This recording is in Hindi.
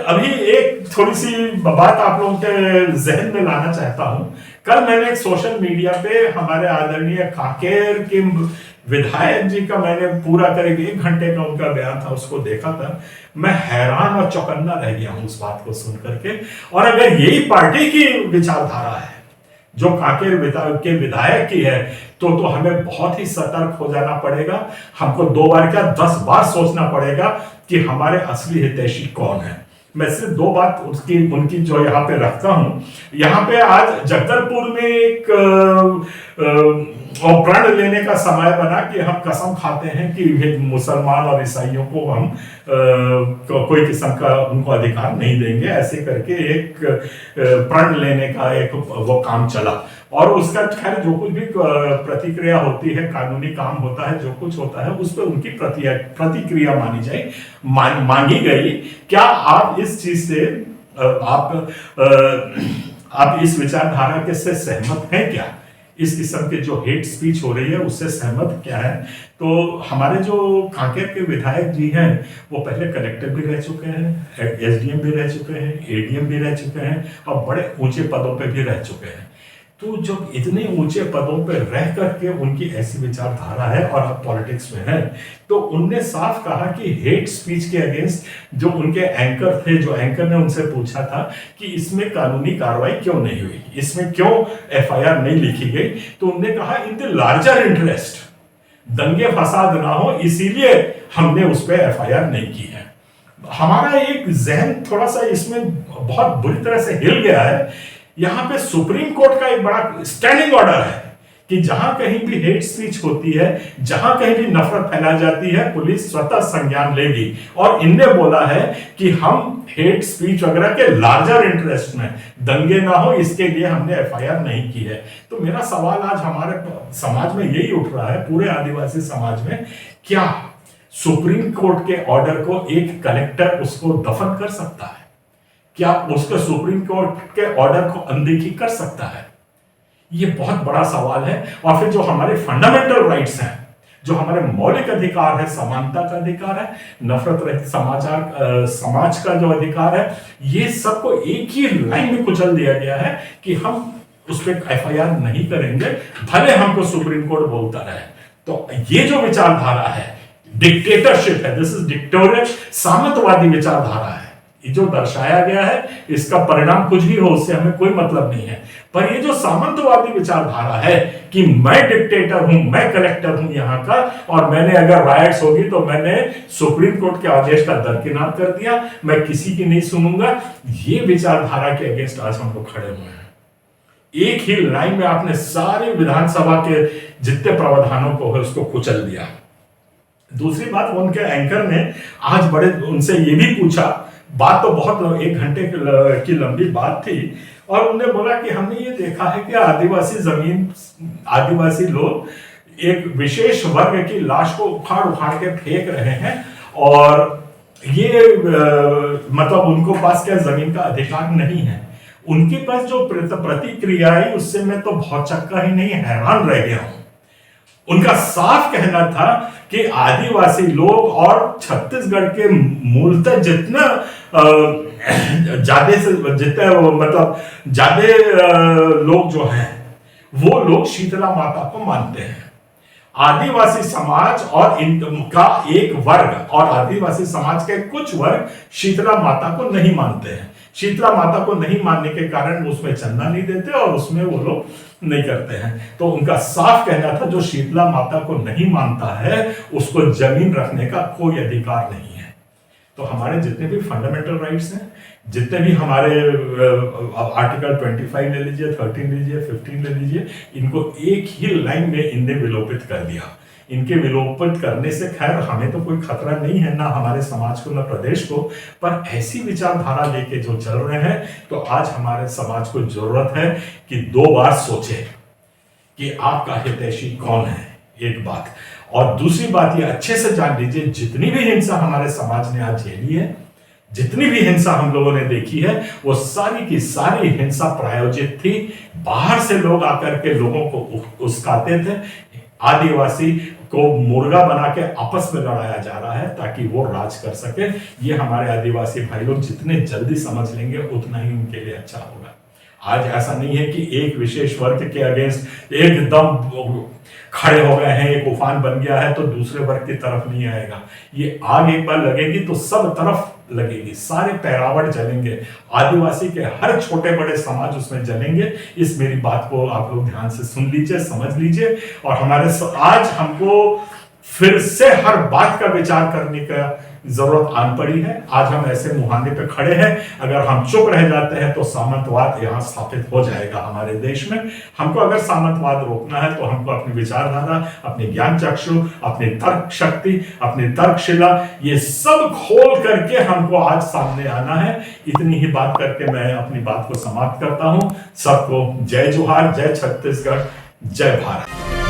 अभी एक थोड़ी सी बात आप लोगों के जहन में लाना चाहता हूं। कल मैंने एक सोशल मीडिया पे हमारे आदरणीय कांकेर के विधायक जी का मैंने पूरा करीब 1 घंटे का उनका बयान था, उसको देखा था। मैं हैरान और चौकन्ना रह गया हूं उस बात को सुन करके। और अगर यही पार्टी की विचारधारा है जो कांकेर के विधायक की है, तो हमें बहुत ही सतर्क हो जाना पड़ेगा। हमको 2 बार क्या 10 बार सोचना पड़ेगा कि हमारे असली हितैषी कौन है। मैं सिर्फ 2 बात उनकी जो यहाँ पे रखता हूँ। यहाँ पे आज जगदलपुर में एक प्रण लेने का समय बना कि हम कसम खाते हैं कि मुसलमान और ईसाइयों को हम कोई किस्म का उनको अधिकार नहीं देंगे, ऐसे करके एक प्रण लेने का एक वो काम चला। और उसका खैर जो कुछ भी प्रतिक्रिया होती है, कानूनी काम होता है, जो कुछ होता है उस पर उनकी प्रतिक्रिया मांगी गई। क्या आप इस चीज से आप इस विचारधारा के से सहमत हैं क्या? इस किस्म के जो हेट स्पीच हो रही है उससे सहमत क्या है? तो हमारे जो कांकेर के विधायक जी हैं वो पहले कलेक्टर भी रह चुके हैं, एसडीएम भी रह चुके हैं, एडीएम भी रह चुके हैं और बड़े ऊंचे पदों पे भी रह चुके हैं। तो जब इतने ऊंचे पदों पर रह करके उनकी ऐसी विचारधारा है और अब पॉलिटिक्स में है, तो उनने साफ कहा कि हेट स्पीच के अगेंस्ट जो उनके एंकर थे, जो एंकर ने उनसे पूछा था कि इसमें कानूनी कार्रवाई क्यों नहीं हुई, इसमें क्यों एफआईआर नहीं लिखी गई, तो उनने कहा इन द लार्जर इंटरेस्ट, दंगे फसाद ना हो इसीलिए हमने उस पर एफआईआर नहीं की है। हमारा एक जहन थोड़ा सा इसमें बहुत बुरी तरह से हिल गया है। यहां पे सुप्रीम कोर्ट का एक बड़ा स्टैंडिंग ऑर्डर है कि जहां कहीं भी हेट स्पीच होती है, जहां कहीं भी नफरत फैलाई जाती है, पुलिस स्वतः संज्ञान लेगी। और इनने बोला है कि हम हेट स्पीच वगैरह के लार्जर इंटरेस्ट में दंगे ना हो इसके लिए हमने एफआईआर नहीं की है। तो मेरा सवाल आज हमारे समाज में यही उठ रहा है, पूरे आदिवासी समाज में, क्या सुप्रीम कोर्ट के ऑर्डर को एक कलेक्टर उसको दफन कर सकता है? क्या उसके सुप्रीम कोर्ट के ऑर्डर को अनदेखी कर सकता है? ये बहुत बड़ा सवाल है। और फिर जो हमारे फंडामेंटल राइट्स हैं, जो हमारे मौलिक अधिकार है, समानता का अधिकार है, नफरत रहित समाज का जो अधिकार है, ये सबको एक ही लाइन में कुचल दिया गया है कि हम उस पर एफआईआर नहीं करेंगे, भले हमको सुप्रीम कोर्ट बोलता रहे। तो ये जो विचारधारा है, डिक्टेटरशिप है, दिस इज डिक्टेटोरियल, सामंतवादी विचारधारा है। जो दर्शाया गया है इसका परिणाम कुछ भी हो उससे हमें कोई मतलब नहीं है, पर ये जो सामंतवादी विचारधारा है कि मैं डिक्टेटर हूं, मैं कलेक्टर हूं यहां का, और मैंने अगर राइट्स होगी तो मैंने सुप्रीम कोर्ट के आदेश का दरकिनार कर दिया, मैं किसी की नहीं सुनूंगा, ये विचारधारा के अगेंस्ट आज हम लोग खड़े हुए हैं। एक ही लाइन में आपने सारे विधानसभा के जितने प्रावधानों को है उसको कुचल दिया। दूसरी बात, उनके एंकर ने आज बड़े उनसे ये भी पूछा, बात तो बहुत 1 घंटे की लंबी बात थी, और उन्होंने बोला कि हमने ये देखा है कि आदिवासी लोग एक विशेष वर्ग की लाश को उखाड़ के फेंक रहे हैं, और ये मतलब उनको पास क्या जमीन का अधिकार नहीं है। उनके पास जो प्रतिक्रिया आई उससे मैं तो बहुत चक्का ही नहीं, हैरान रह गया हूं। उनका साफ कहना था कि आदिवासी लोग और छत्तीसगढ़ के मूलतः जितना ज्यादा लोग जो हैं वो लोग शीतला माता को मानते हैं। आदिवासी समाज और इनका एक वर्ग और आदिवासी समाज के कुछ वर्ग शीतला माता को नहीं मानते हैं। शीतला माता को नहीं मानने के कारण उसमें चंदा नहीं देते और उसमें वो लोग नहीं करते हैं। तो उनका साफ कहना था जो शीतला माता को नहीं मानता है उसको जमीन रखने का कोई अधिकार नहीं है। तो हमारे जितने भी फंडामेंटल राइट्स हैं, जितने भी हमारे आर्टिकल 25 ले लीजिए, 13 लीजिए, 15 ले लीजिए, इनको एक ही लाइन में इनने विलोपित कर दिया। इनके विलोपित करने से खैर हमें तो कोई खतरा नहीं है, ना हमारे समाज को, ना प्रदेश को, पर ऐसी विचारधारा लेके जो चल रहे हैं, तो आज हमारे समाज को जरूरत है कि 2 बार सोचे कि आपका हितैषी कौन है, एक बात। और दूसरी बात ये अच्छे से जान लीजिए, जितनी भी हिंसा हमारे समाज ने आज झेली है, जितनी भी हिंसा हम लोगों ने देखी है, वो सारी की सारी हिंसा प्रायोजित थी। बाहर से लोग आकर के लोगों को उस्काते थे। आदिवासी को मुर्गा बना के आपस में लड़ाया जा रहा है ताकि वो राज कर सके। ये हमारे आदिवासी भाई लोग जितने जल्दी समझ लेंगे उतना ही उनके लिए अच्छा होगा। आज ऐसा नहीं है कि एक विशेष वर्ग के अगेंस्ट एकदम खड़े हो गए हैं, एक उफान बन गया है तो दूसरे वर्ग की तरफ नहीं आएगा। ये आग एक बार लगेगी तो सब तरफ लगेगी, सारे पैरावट जलेंगे, आदिवासी के हर छोटे बड़े समाज उसमें जलेंगे। इस मेरी बात को आप लोग ध्यान से सुन लीजिए, समझ लीजिए। और आज हमको फिर से हर बात का विचार करने का जरूरत आन पड़ी है। आज हम ऐसे मुहाने पे खड़े हैं, अगर हम चुप रह जाते हैं तो सामंतवाद यहाँ स्थापित हो जाएगा हमारे देश में। हमको अगर सामंतवाद रोकना है तो हमको अपनी विचारधारा, अपनी ज्ञान चक्षु, अपनी तर्क शक्ति, अपनी तर्कशिला, ये सब खोल करके हमको आज सामने आना है। इतनी ही बात करके मैं अपनी बात को समाप्त करता हूं। सबको जय जोहार, जय छत्तीसगढ़, जय भारत।